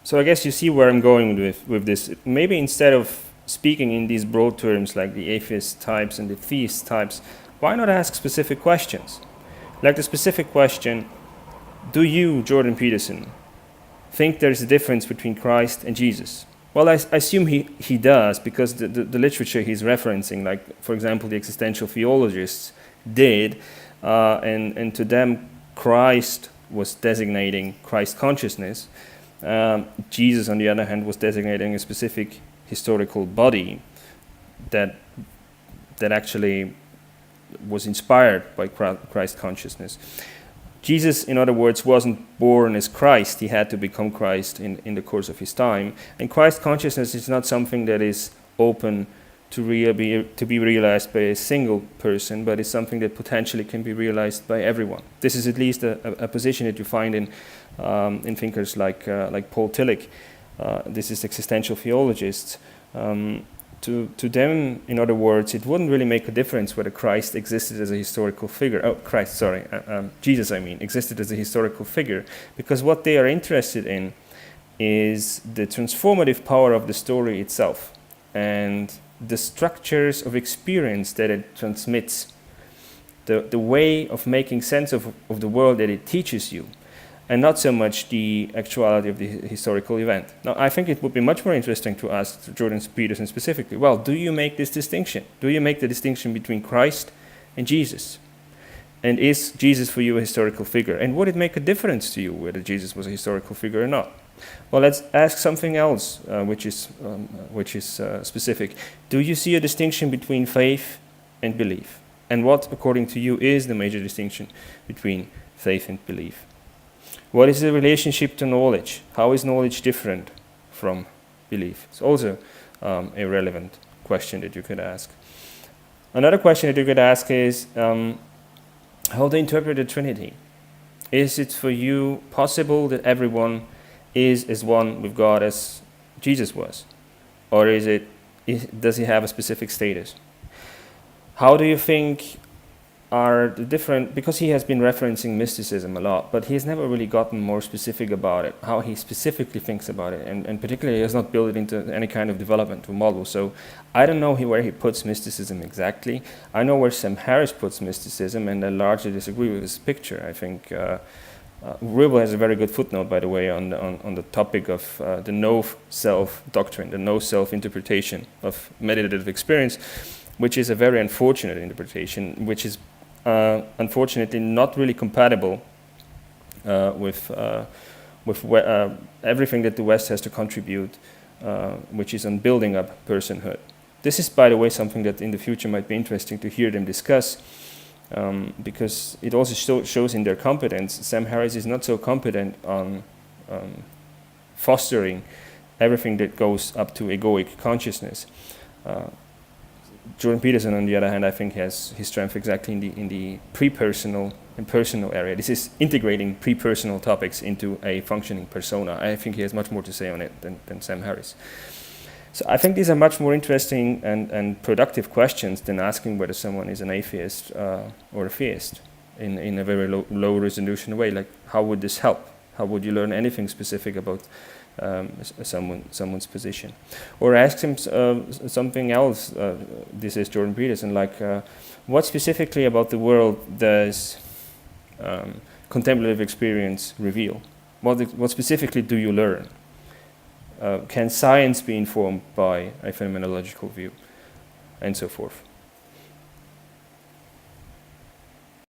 So I guess you see where I'm going with this. Maybe instead of speaking in these broad terms like the atheist types and the theist types, why not ask specific questions? Like the specific question, do you, Jordan Peterson, think there's a difference between Christ and Jesus? Well, I assume he does, because the literature he's referencing, like, for example, the existential theologists did, and to them, Christ was designating Christ consciousness. Jesus, on the other hand, was designating a specific historical body that actually was inspired by Christ consciousness. Jesus, in other words, wasn't born as Christ. He had to become Christ in the course of his time. And Christ consciousness is not something that is open to be realized by a single person, but it's something that potentially can be realized by everyone. This is at least a position that you find in thinkers like Paul Tillich. This is existential theologists. To them, in other words, it wouldn't really make a difference whether Christ existed as a historical figure. Jesus, existed as a historical figure, because what they are interested in is the transformative power of the story itself and the structures of experience that it transmits, the way of making sense of the world that it teaches you, and not so much the actuality of the historical event. Now, I think it would be much more interesting to ask Jordan Peterson specifically, well, do you make this distinction? Do you make the distinction between Christ and Jesus? And is Jesus for you a historical figure? And would it make a difference to you whether Jesus was a historical figure or not? Well, let's ask something else, which is specific. Do you see a distinction between faith and belief? And what, according to you, is the major distinction between faith and belief? What is the relationship to knowledge? How is knowledge different from belief? It's also a relevant question that you could ask. Another question that you could ask is how to interpret the Trinity. Is it for you possible that everyone is as one with God as Jesus was? Or does he have a specific status? How do you think are the different, because he has been referencing mysticism a lot, but he's never really gotten more specific about it, how he specifically thinks about it, and particularly he has not built it into any kind of developmental model. So I don't know where he puts mysticism exactly. I know where Sam Harris puts mysticism, and I largely disagree with his picture. I think Rubel has a very good footnote, by the way, on the topic of the no-self doctrine, the no-self interpretation of meditative experience, which is a very unfortunate interpretation, which is unfortunately not really compatible with everything that the West has to contribute, which is on building up personhood. This is, by the way, something that in the future might be interesting to hear them discuss, because it also shows in their competence. Sam Harris is not so competent on fostering everything that goes up to egoic consciousness. Jordan Peterson, on the other hand, I think has his strength exactly in the pre-personal and personal area. This is integrating pre-personal topics into a functioning persona. I think he has much more to say on it than Sam Harris. So I think these are much more interesting and productive questions than asking whether someone is an atheist or a theist in a very low resolution way. Like, how would this help? How would you learn anything specific about someone's position? Or ask him something else. This is Jordan Peterson. Like, what specifically about the world does contemplative experience reveal? What specifically do you learn? Can science be informed by a phenomenological view? And so forth.